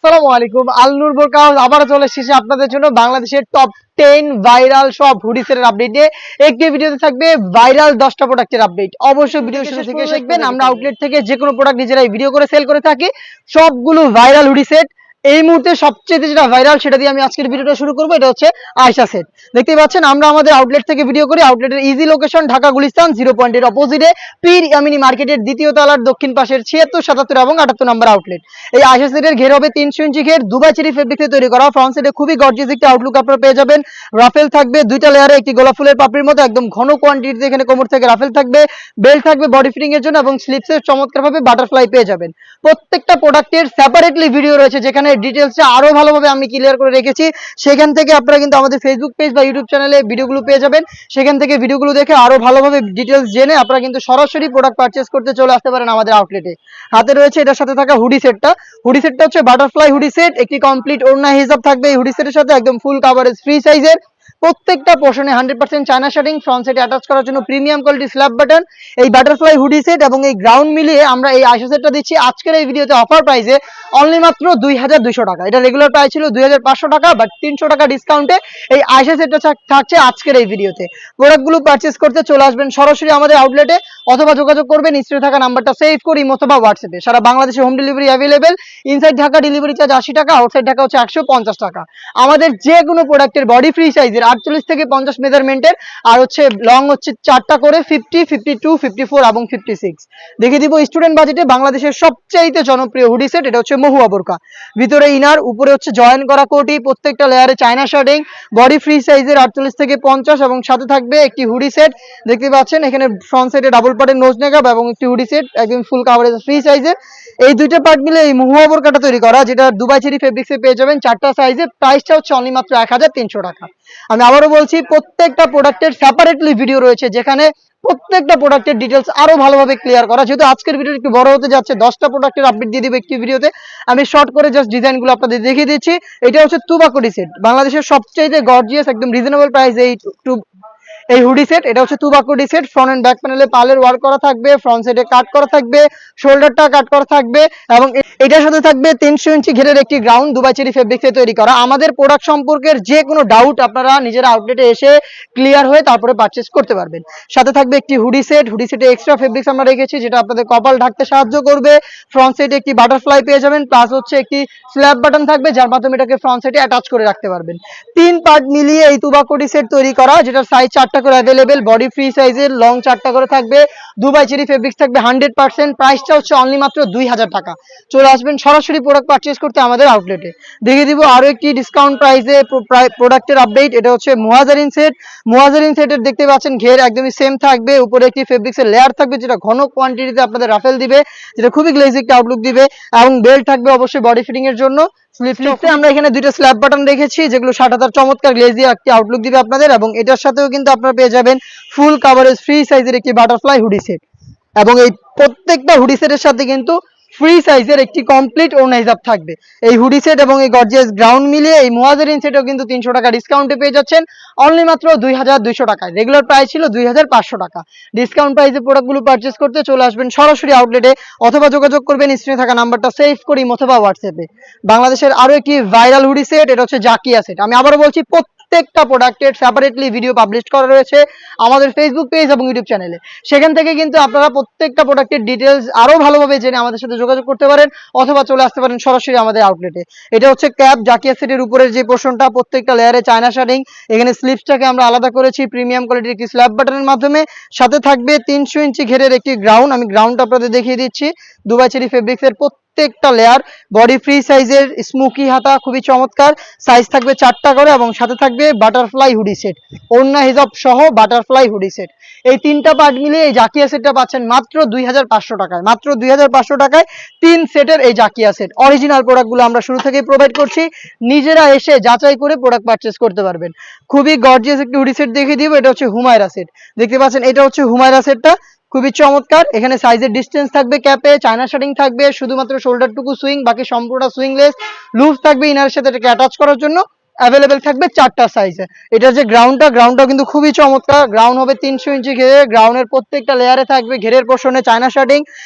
আসসালামু আলাইকুম। আলনুর বোরকা হাউস আবারও চলে এসেছে আপনাদের জন্য বাংলাদেশের টপ 10 ভাইরাল সব হুডিসের আপডেট নিয়ে। একটি ভিডিওতে থাকবে ভাইরাল 10টা প্রোডাক্টের আপডেট। অবশ্যই ভিডিও শুরু থেকে দেখবেন। আমরা আউটলেট থেকে যে কোনো প্রোডাক্ট নিজেরাই ভিডিও করে সেল করে থাকি। সবগুলো ভাইরাল হুডি সেট। এই মুহূর্তে সবচেয়ে যেটা ভাইরাল সেটা দিয়ে আমি আজকের ভিডিওটা শুরু করব। এটা হচ্ছে আয়শা সেট। দেখতেই পাচ্ছেন আমরা আমাদের আউটলেট থেকে ভিডিও করি। আউটলেটের ইজি লোকেশন ঢাকা গুলিস্তান 0 পয়েন্টের অপোজিটে পীর ইয়ামিনী মার্কেটের দ্বিতীয় তলার দক্ষিণ পাশের 76, 77 এবং 78 নম্বর আউটলেট। এই আয়শা সেটের ঘের হবে 300 ইঞ্চি ঘের, দুবাই চেরি ফেব্রিক্সে তৈরি করা। ফ্রন্ট সাইডে খুবই গর্জিয়াস একটা আউটলুক আপনারা পেয়ে যাবেন। রাফেল থাকবে দুইটা লেয়ারে, একটি গোলাপ ফুলের পাপড়ির মতো একদম ঘন কোয়ান্টিটিতে এখানে কোমর থেকে রাফেল থাকবে। বেল্ট থাকবে বডি ফিটিং এর জন্য এবং স্লিপসের চমৎকারভাবে বাটারফ্লাই পেয়ে যাবেন। প্রত্যেকটা প্রোডাক্টের সেপারেটলি ভিডিও রয়েছে যেখানে ডিটেইলসটা আরো ভালোভাবে আমি ক্লিয়ার করে রেখেছি। সেখান থেকে আপনারা কিন্তু আমাদের ফেসবুক পেজ বা ইউটিউব চ্যানেলে ভিডিওগুলো পেয়ে যাবেন। সেখান থেকে ভিডিওগুলো দেখে আরো ভালোভাবে ডিটেইলস জেনে আপনারা কিন্তু সরাসরি প্রোডাক্ট পারচেজ করতে চলে আসতে পারেন আমাদের আউটলেটে। হাতে রয়েছে এটার সাথে থাকা হুডি সেটটা। হুডি সেটটা হচ্ছে বাটারফ্লাই হুডি সেট। একটি কমপ্লিট ওড়না হিজাব থাকবে এই হুডি সেটের সাথে, একদম ফুল কভারেজ ফ্রি সাইজের। প্রত্যেকটা পোর্শনে 100% চায়না শার্টিং, ফ্রন্ট সাইডে অ্যাটাচ করার জন্য প্রিমিয়াম কোয়ালিটি স্ল্যাব বাটন। এই বাটারফ্লাই হুডি সেট এবং এই গ্রাউন্ড মিলিয়ে আমরা এই আয়শা সেটটা দিচ্ছি আজকের এই ভিডিওতে অফার প্রাইসে অনলি মাত্র 2200 টাকা। এটা রেগুলার প্রাইস ছিল 2500 টাকা, বাট 300 টাকা ডিসকাউন্টে এই আয়শা সেটটা থাকছে আজকের এই ভিডিওতে। প্রোডাক্টগুলো পারচেজ করতে চলে আসবেন সরাসরি আমাদের আউটলেটে অথবা যোগাযোগ করবেন স্ক্রিনে থাকা নাম্বারটা সেভ করি অথবা হোয়াটসঅ্যাপে। সারা বাংলাদেশে home delivery available. Inside Dhaka delivery charge 80 টাকা, আউটসাইড ঢাকা হচ্ছে 150 টাকা। আমাদের যে কোনো প্রোডাক্টের বডি ফ্রি সাইজের 48 থেকে 50 মেজারমেন্টের, আর হচ্ছে লং হচ্ছে 4টা করে 50, 52, 54 এবং 56। দেখে দিব স্টুডেন্ট বাজেটে বাংলাদেশের সবচেয়ে জনপ্রিয় হুডি সেট। এটা হচ্ছে মহুয়া বোরকা, ভিতরে ইনার, উপরে হচ্ছে জয়েন করা কোটি, প্রত্যেকটা লেয়ারে চায়না শার্টিং, বডি ফ্রি সাইজের 48 থেকে 50 এবং সাথে থাকবে একটি হুডি সেট। দেখতে পাচ্ছেন এখানে ফ্রন্ট সাইডে ডাবল পার্টের নোজ নেকআপ এবং একটি হুডি সেট একদম ফুল কভারেজ ফ্রি সাইজের। এই দুইটা পার্ট মিলে এই মহুয়া বোরকাটা তৈরি করা, যেটা দুবাই চেরি ফেব্রিক্সে পেয়ে যাবেন 4টা সাইজে। প্রাইসটা হচ্ছে অনলি মাত্র 1300 টাকা। আমি আবারও বলছি প্রত্যেকটা প্রোডাক্টের সেপারেটলি ভিডিও রয়েছে যেখানে প্রত্যেকটা প্রোডাক্টের ডিটেলস আরো ভালোভাবে ক্লিয়ার করা। যেহেতু আজকের ভিডিও একটু বড় হতে যাচ্ছে, 10টা প্রোডাক্টের আপডেট দিয়ে দিব একটি ভিডিওতে। আমি শর্ট করে জাস্ট ডিজাইনগুলো আপনাদের দেখিয়ে দিচ্ছি। এটা হচ্ছে তুবাকুডি সেট, বাংলাদেশের সবচেয়ে গর্জিয়াস একদম রিজনেবল প্রাইস এই হুডি সেট। এটা হচ্ছে তুবাকুডি সেট। ফ্রন্ট এন্ড ব্যাক প্যানেলে পালের ওয়ার্ক করা থাকবে, ফ্রন্ট সাইডে কাট করা থাকবে, শোল্ডারটা কাট করা থাকবে এবং এটার সাথে থাকবে 300 ইঞ্চি ঘেরের একটি গ্রাউন্ড দুবাই চেরি ফেব্রিক্সে তৈরি করা। আমাদের প্রোডাক্ট সম্পর্কের যে কোনো ডাউট আপনারা নিজেরা আউটলেটে এসে ক্লিয়ার হয়ে তারপরে পারচেজ করতে পারবেন। সাথে থাকবে একটি হুডি সেট। হুডি সেটে এক্সট্রা ফেব্রিক্স আমরা রেখেছি যেটা আপনাদের কপাল ঢাকতে সাহায্য করবে। ফ্রন্ট সাইডে একটি বাটারফ্লাই পেয়ে যাবেন, প্লাস হচ্ছে একটি স্ল্যাব বাটন থাকবে যার মাধ্যমে এটাকে ফ্রন্ট সাইডে অ্যাটাচ করে রাখতে পারবেন। 3 পার্ট মিলিয়ে এই তুবাকুডি সেট তৈরি করা, যেটার সাইজ 4টা করে অ্যাভেলেবেল, বডি ফ্রি সাইজের, লং 4টা করে থাকবে, দুবাই চেরি ফেব্রিক্স থাকবে 100%। প্রাইসটা হচ্ছে অনলি মাত্র 2000 টাকা। চলে আসবেন সরাসরি প্রোডাক্ট পারচেজ করতে আমাদের আউটলেটে। দেখিয়ে দিব আরো একটি ডিসকাউন্ট প্রাইসে প্রোডাক্টের আপডেট। এটা হচ্ছে মুহাজারিন সেট। মুহাজারিন সেটের দেখতে পাচ্ছেন ঘের একদমই সেম থাকবে, উপরে একটি ফেব্রিক্সের লেয়ার থাকবে যেটা ঘন কোয়ান্টিটিতে আপনাদের রাফেল দিবে, যেটা খুবই গ্লেজি একটা আউটলুক দিবে এবং বেল্ট থাকবে অবশ্যই বডি ফিটিং এর জন্য। স্লিপসে আমরা এখানে দুইটা স্ল্যাব বাটন রেখেছি যেগুলো 60,000 চমৎকার গ্লেজি একটি আউটলুক দিবে আপনাদের, এবং এটার সাথেও কিন্তু আপনারা পেয়ে যাবেন ফুল কভারেজ ফ্রি সাইজের একটি বাটারফ্লাই হুডি সেট। এবং এই প্রত্যেকটা হুডি সেটের সাথে কিন্তু ফ্রি সাইজের একটি কমপ্লিট ওড়না হিজাব থাকবে। এই হুডি সেট এবং এই গর্জিয়াস গ্রাউন্ড মিলিয়ে এই মুহাজিরিন সেটও কিন্তু 300 টাকা ডিসকাউন্টে পেয়ে যাচ্ছেন অনলি মাত্র 2200 টাকায়। রেগুলার প্রাইস ছিল 2500 টাকা। ডিসকাউন্ট প্রাইসে প্রোডাক্টগুলো পারচেজ করতে চলে আসবেন সরাসরি আউটলেটে অথবা যোগাযোগ করবেন স্ক্রিনে থাকা নাম্বারটা সেভ করি অথবা হোয়াটসঅ্যাপে। বাংলাদেশের আরো একটি ভাইরাল হুডি সেট, এটা হচ্ছে জাকিয়া সেট। আমি আবারও বলছি প্রত্যেকটা প্রোডাক্টের সেপারেটলি ভিডিও পাবলিশ করা রয়েছে আমাদের ফেসবুক পেজ এবং ইউটিউব চ্যানেলে। সেখান থেকে কিন্তু আপনারা প্রত্যেকটা প্রোডাক্টের ডিটেলস আরো ভালোভাবে জেনে আমাদের সাথে যোগাযোগ করতে পারেন অথবা চলে আসতে পারেন সরাসরি আমাদের আউটলেটে। এটা হচ্ছে ক্যাপ জাকিয়া সেটের উপরের যে পোর্শনটা, প্রত্যেকটা লেয়ারে চায়না শার্টিং। এখানে স্লিপসটাকে আমরা আলাদা করেছি প্রিমিয়াম কোয়ালিটির একটি স্ল্যাব বাটনের মাধ্যমে। সাথে থাকবে 300 ইঞ্চি ঘেরের একটি গ্রাউন্ড। আমি গ্রাউন্ডটা আপনাদের দেখিয়ে দিচ্ছি। দুবাই চেরি ফেব্রিক্সের প্রত্যেকটা লেয়ার বডি ফ্রি সাইজের স্মোকি হাতা, খুবই চমৎকার। সাইজ থাকবে 4টা করে এবং সাথে থাকবে বাটারফ্লাই হুডি সেট, ওড়না হিজাব সহ বাটারফ্লাই হুডি সেট। এই 3টা পার্ট মিলিয়ে এই জাকিয়া সেটটা পাচ্ছেন মাত্র 2500 টাকায়। মাত্র 2500 টাকায় 3 সেটের এই জাকিয়া সেট। অরিজিনাল প্রোডাক্টগুলো আমরা শুরু থেকেই প্রোভাইড করছি, নিজেরা এসে যাচাই করে প্রোডাক্ট পারচেজ করতে পারবেন। খুবই গর্জিয়াস একটি হুডি সেট দেখিয়ে দিব। এটা হচ্ছে হুমায়রা সেট। দেখতে পাচ্ছেন এটা হচ্ছে হুমায়রা সেটটা, খুবই চমৎকার। এখানে সাইজের ডিসটেন্স থাকবে, ক্যাপে চায়না শার্টিং থাকবে, শুধুমাত্র শোল্ডারটুকু সুইং, বাকি সম্পূর্ণ সুইংলেস। লুজ থাকবে ইনারের সাথে এটাকে অ্যাটাচ করার জন্য। অ্যাভেলেবেল থাকবে 4টা সাইজে। এটা যে গ্রাউন্ডটা কিন্তু খুবই চমৎকার। গ্রাউন্ড হবে 300 ইঞ্চি ঘেরে, গ্রাউন্ডের প্রত্যেকটা লেয়ারে থাকবে ঘেরের পোর্শনে চায়না শার্টিং,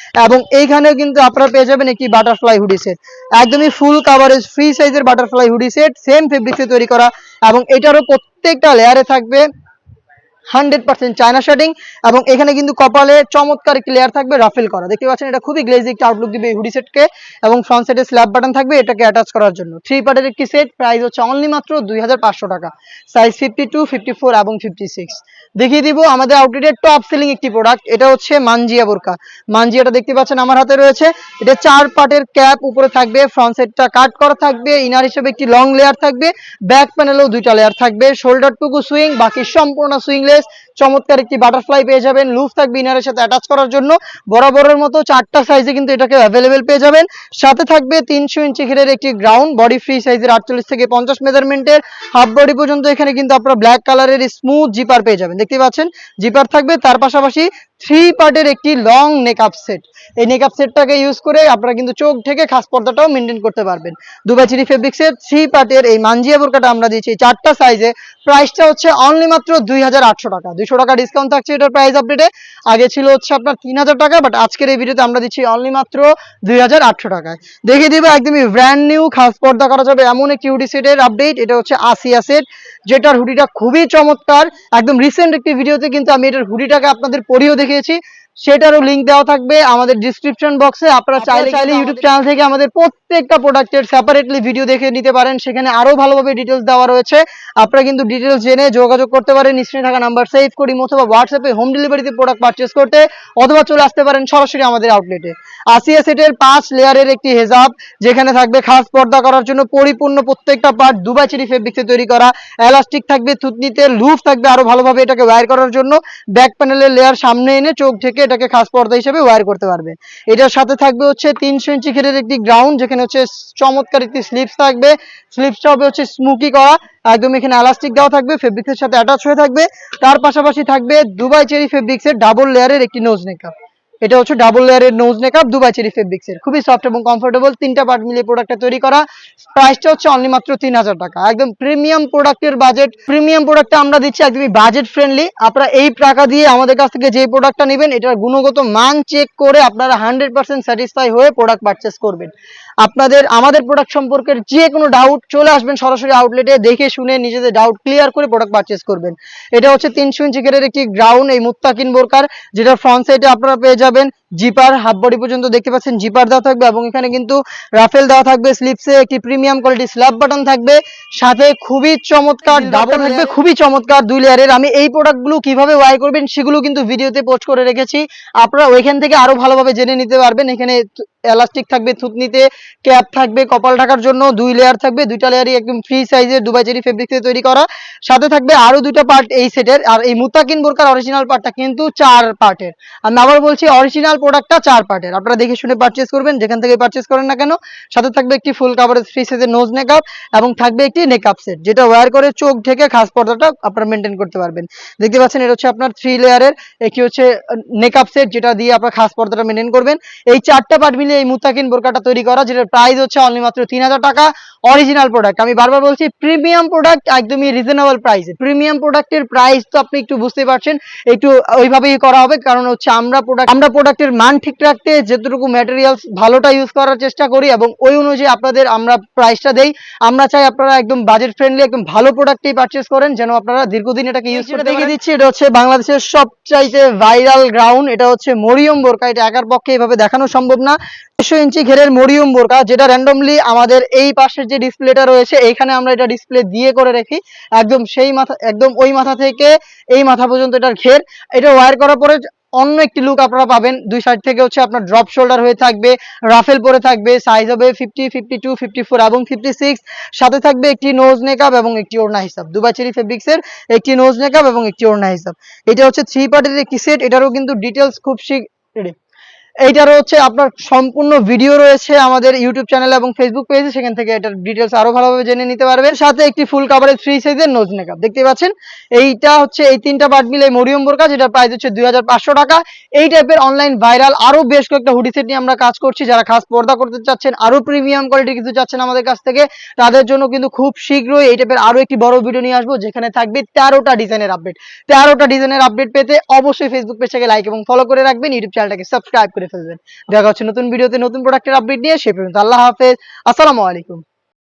এবং এইখানেও কিন্তু আপনারা পেয়ে যাবেন একটি বাটারফ্লাই হুডি সেট, একদমই ফুল কাভারেজ ফ্রি সাইজের বাটারফ্লাই হুডি সেট, সেম ফেব্রিক্সে তৈরি করা, এবং এটারও প্রত্যেকটা লেয়ারে থাকবে 100% চায়না শার্টিং, এবং এখানে কিন্তু কপালে চমৎকার একটি লেয়ার থাকবে রাফেল করা, দেখতে পাচ্ছেন এটা খুবই গ্লেজি একটা আউটলুক দিবে এই হুডি সেটকে, এবং ফ্রন্ট সাইডে স্ল্যাব বাটন থাকবে এটাকে অ্যাটাচ করার জন্য। 3 পার্টের একটি সেট, প্রাইস হচ্ছে অনলি মাত্র 2500 টাকা, সাইজ 52, 54 এবং 56। দেখিয়ে দিব আমাদের আউটলেটের টপ সেলিং একটি প্রোডাক্ট, এটা হচ্ছে মানজিয়া বোরকা। মানজিয়াটা দেখতে পাচ্ছেন আমার হাতে রয়েছে, এটা 4 পার্টের ক্যাপ উপরে থাকবে, ফ্রন্ট সাইডটা কাট করা থাকবে, ইনার হিসেবে একটি লং লেয়ার থাকবে, ব্যাক প্যানেলেও 2টা লেয়ার থাকবে, শোল্ডারটুকু সুইং, বাকি সম্পূর্ণ সুইংলেস। চমৎকার একটি বাটারফ্লাই পেয়ে যাবেন, লুফ থাকবে ইনারের সাথে অ্যাটাচ করার জন্য, বরাবরের মতো 4টা সাইজে কিন্তু এটাকে অ্যাভেলেবেল পেয়ে যাবেন। সাথে থাকবে 300 ইঞ্চি ঘেরের একটি গ্রাউন্ড বডি ফ্রি সাইজের 48 থেকে 50 মেজারমেন্টের, হাফ বডি পর্যন্ত এখানে কিন্তু আপনারা ব্ল্যাক কালারের স্মুথ জিপার পেয়ে যাবেন, দেখতে পাচ্ছেন জিপার থাকবে, তার পাশাপাশি 3 পার্টের একটি লং নেকআপ সেট। এই নেকআপ সেটটাকে ইউজ করে আপনারা কিন্তু চোখ থেকে খাস পর্দাটাও মেনটেন করতে পারবেন। দুবাই চেরি ফেব্রিক্সের 3 পার্টের এই মানজিয়া বোরকাটা আমরা দিচ্ছি 4টা সাইজে, প্রাইসটা হচ্ছে অনলি মাত্র 2800 টাকা, 200 টাকা ডিসকাউন্ট থাকছে এটার প্রাইস আপডেটে। আগে ছিল হচ্ছে আপনার 3000 টাকা, বাট আজকের এই ভিডিওতে আমরা দিচ্ছি অনলি মাত্র 2800 টাকায়। দেখিয়ে দিব একদমই ব্র্যান্ড নিউ খাস পর্দা করা যাবে এমন একটি হুডি সেটের আপডেট, এটা হচ্ছে আসিয়া সেট, যেটার হুডিটা খুবই চমৎকার। একদম রিসেন্ট একটি ভিডিওতে কিন্তু আমি এটার হুডিটাকে আপনাদের পরিও দেখিয়েছি, সেটারও লিংক দেওয়া থাকবে আমাদের ডিসক্রিপশন বক্সে। আপনারা চাইলে ইউটিউব চ্যানেল থেকে আমাদের প্রত্যেকটা প্রোডাক্টের সেপারেটলি ভিডিও দেখে নিতে পারেন, সেখানে আরো ভালোভাবে ডিটেলস দেওয়া রয়েছে। আপনারা কিন্তু ডিটেলস জেনে যোগাযোগ করতে পারেন স্ক্রিনে থাকা নাম্বার সেভ করি, অথবা হোয়াটসঅ্যাপে হোম ডেলিভারিতে প্রোডাক্ট পারচেজ করতে, অথবা চলে আসতে পারেন সরাসরি আমাদের আউটলেটে। আসিয়া সেটের 5 লেয়ারের একটি হেজাব, যেখানে থাকবে খাস পর্দা করার জন্য পরিপূর্ণ প্রত্যেকটা পার্ট দুবাই চেরি ফেব্রিক্সে তৈরি করা, এলাস্টিক থাকবে থুতনিতে, লুফ থাকবে আরো ভালোভাবে এটাকে ওয়্যার করার জন্য, ব্যাক প্যানেলের লেয়ার সামনে এনে চোখ থেকে এটাকে খাস পর্দা হিসেবে ওয়্যার করতে পারবে। এটার সাথে থাকবে হচ্ছে 300 ইঞ্চি ঘেরের একটি গ্রাউন্ড, যেখানে হচ্ছে চমৎকার একটি স্লিপস থাকবে, স্লিপসটা হবে হচ্ছে স্মুকি করা, একদম এখানে এলাস্টিক দেওয়া থাকবে, ফেব্রিক্সের সাথে অ্যাটাচ হয়ে থাকবে। তার পাশাপাশি থাকবে দুবাই চেরি ফেব্রিক্সের ডাবল লেয়ারের একটি নোজ নেকআপ, এটা হচ্ছে ডাবল লেয়ারের নোজ নেকআপ দুবাই চেরি ফেব্রিক্সের, খুবই সফট এবং কমফোর্টেবল, 3টা পার্ট মিলিয়ে প্রোডাক্টটা তৈরি করা। প্রাইসটা হচ্ছে অনলি মাত্র 3000 টাকা, একদম প্রিমিয়াম প্রোডাক্টের বাজেট। প্রিমিয়াম প্রোডাক্টটা আমরা দিচ্ছি একদমই বাজেট ফ্রেন্ডলি। আপনারা এই টাকা দিয়ে আমাদের কাছ থেকে যে প্রোডাক্টটা নেবেন, এটার গুণগত মান চেক করে আপনারা 100% স্যাটিসফাই হয়ে প্রোডাক্ট পারচেস করবেন। আপনাদের আমাদের প্রোডাক্ট সম্পর্কে যে কোনো ডাউট চলে আসবেন সরাসরি আউটলেটে, দেখে শুনে নিজেদের ডাউট ক্লিয়ার করে প্রোডাক্ট পারচেস করবেন। এটা হচ্ছে 300 ইঞ্চি ঘেরের একটি গ্রাউন্ড এই মুত্তাকিন বোরকার, যেটা ফ্রন্ট সাইডে আপনারা পেয়ে যাবেন জিপার, হাফ বডি পর্যন্ত দেখতে পাচ্ছেন জিপার দেওয়া থাকবে, এবং এখানে কিন্তু রাফেল দেওয়া থাকবে, স্লিপসে একটি প্রিমিয়াম কোয়ালিটি স্ল্যাব বাটন থাকবে, সাথে খুবই চমৎকার ডাবল থাকবে, খুবই চমৎকার 2 লেয়ারের। আমি এই প্রোডাক্টগুলো কিভাবে ওয়াই করবেন সেগুলো কিন্তু ভিডিওতে পোস্ট করে রেখেছি, আপনারা ওইখান থেকে আরো ভালোভাবে জেনে নিতে পারবেন। এখানে এলাস্টিক থাকবে থুতনিতে, ক্যাপ থাকবে কপাল ঢাকার জন্য, 2 লেয়ার থাকবে, 2টা লেয়ারই একদম ফ্রি সাইজের দুবাই চেরি ফেব্রিক্সে তৈরি করা। সাথে থাকবে আরো 2টা পার্ট এই সেটের, আর এই মুত্তাকিন বোরকার অরিজিনাল পার্টটা কিন্তু 4 পার্টের। আমি আবার বলছি অরিজিনাল প্রোডাক্টটা 4 পার্টের, আপনারা দেখে শুনে পারচেজ করবেন যেখান থেকে পারচেজ করেন না কেন। সাথে থাকবে একটি ফুল কাভারেজ ফ্রি সাইজের নোজ নেকআপ, এবং থাকবে একটি নেকআপ সেট, যেটা ওয়্যার করে চোখ ঢেকে খাস পর্দাটা আপনারা মেনটেন করতে পারবেন। দেখতে পাচ্ছেন এটা হচ্ছে আপনার 3 লেয়ারের একটি হচ্ছে নেকআপ সেট, যেটা দিয়ে আপনারা খাস পর্দাটা মেনটেন করবেন। এই 4টা পার্ট মিলিয়ে এই মুত্তাকিন বোরকাটা তৈরি করা, যেটার প্রাইস হচ্ছে অনলি মাত্র 3000 টাকা। অরিজিনাল প্রোডাক্ট, আমি বারবার বলছি প্রিমিয়াম প্রোডাক্ট, একদমই রিজনেবল প্রাইসে। প্রিমিয়াম প্রোডাক্টের প্রাইস তো আপনি একটু বুঝতে পারছেন, একটু ওইভাবেই করা হবে, কারণ হচ্ছে আমরা প্রোডাক্টের মান ঠিক রাখতে যেটুকু ম্যাটেরিয়ালস ভালোটা ইউজ করার চেষ্টা করি, এবং ওই অনুযায়ী আপনাদের আমরা প্রাইসটা দেই। আমরা চাই আপনারা একদম বাজেট ফ্রেন্ডলি একদম ভালো প্রোডাক্টই পারচেজ করেন, যেন আপনারা দীর্ঘদিন এটাকে ইউজ করতে দেখিয়ে দিচ্ছি। এটা হচ্ছে বাংলাদেশের সবচাইতে ভাইরাল গ্রাউন্ড, এটা হচ্ছে মরিয়ম বোরকা, এটা একার পক্ষে এভাবে দেখানো সম্ভব না। 100 ইঞ্চি ঘেরের মরিয়ম বোরকা, যেটা র্যান্ডমলি আমাদের এই পাশের যে ডিসপ্লেটা রয়েছে এইখানে আমরা এটা ডিসপ্লে দিয়ে করে রাখি, একদম সেই মাথা, একদম ওই মাথা থেকে এই মাথা পর্যন্ত এটার ঘের। এটা ওয়্যার করার পরে অন্য একটি লুক আপনারা পাবেন। 2 সাইড থেকে হচ্ছে আপনার ড্রপ শোল্ডার হয়ে থাকবে, রাফেল পরে থাকবে, সাইজ হবে 50, 52, 54 এবং 56। সাথে থাকবে একটি নোজ নেকআপ এবং একটি ওড়না হিসাব, দুবাই চেরি ফেব্রিক্সের একটি নোজ নেকআপ এবং একটি ওড়না হিসাব। এটা হচ্ছে 3 পার্টের একটি সেট, এটারও কিন্তু ডিটেলস খুব এইটারও হচ্ছে আপনার সম্পূর্ণ ভিডিও রয়েছে আমাদের ইউটিউব চ্যানেল এবং ফেসবুক পেজে, সেখান থেকে এটার ডিটেলস আরো ভালোভাবে জেনে নিতে পারবেন। সাথে একটি ফুল কাভারেজ ফ্রি সাইজের নোজ মেকআপ দেখতে পাচ্ছেন। এইটা হচ্ছে এই তিনটা পার্ট মিলে মরিয়ম বোরকা, যেটা প্রাইস হচ্ছে 2500 টাকা। এই টাইপের অনলাইন ভাইরাল আরো বেশ কয়েকটা হুডি সেট নিয়ে আমরা কাজ করছি। যারা খাস পর্দা করতে চাচ্ছেন, আরো প্রিমিয়াম কোয়ালিটি কিছু চাচ্ছেন আমাদের কাছ থেকে, তাদের জন্য কিন্তু খুব শীঘ্রই এই টাইপের আরো একটি বড় ভিডিও নিয়ে আসবো, যেখানে থাকবে 13টা ডিজাইনের আপডেট। 13টা ডিজাইনের আপডেট পেতে অবশ্যই ফেসবুক পেজটাকে লাইক এবং ফলো করে রাখবেন, ইউটিউব চ্যানেলটাকে সাবস্ক্রাইব করে ফেলবেন। দেখা হচ্ছে নতুন ভিডিওতে নতুন প্রোডাক্টের আপডেট নিয়ে। সে পর্যন্ত আল্লাহ হাফেজ, আসসালামু আলাইকুম।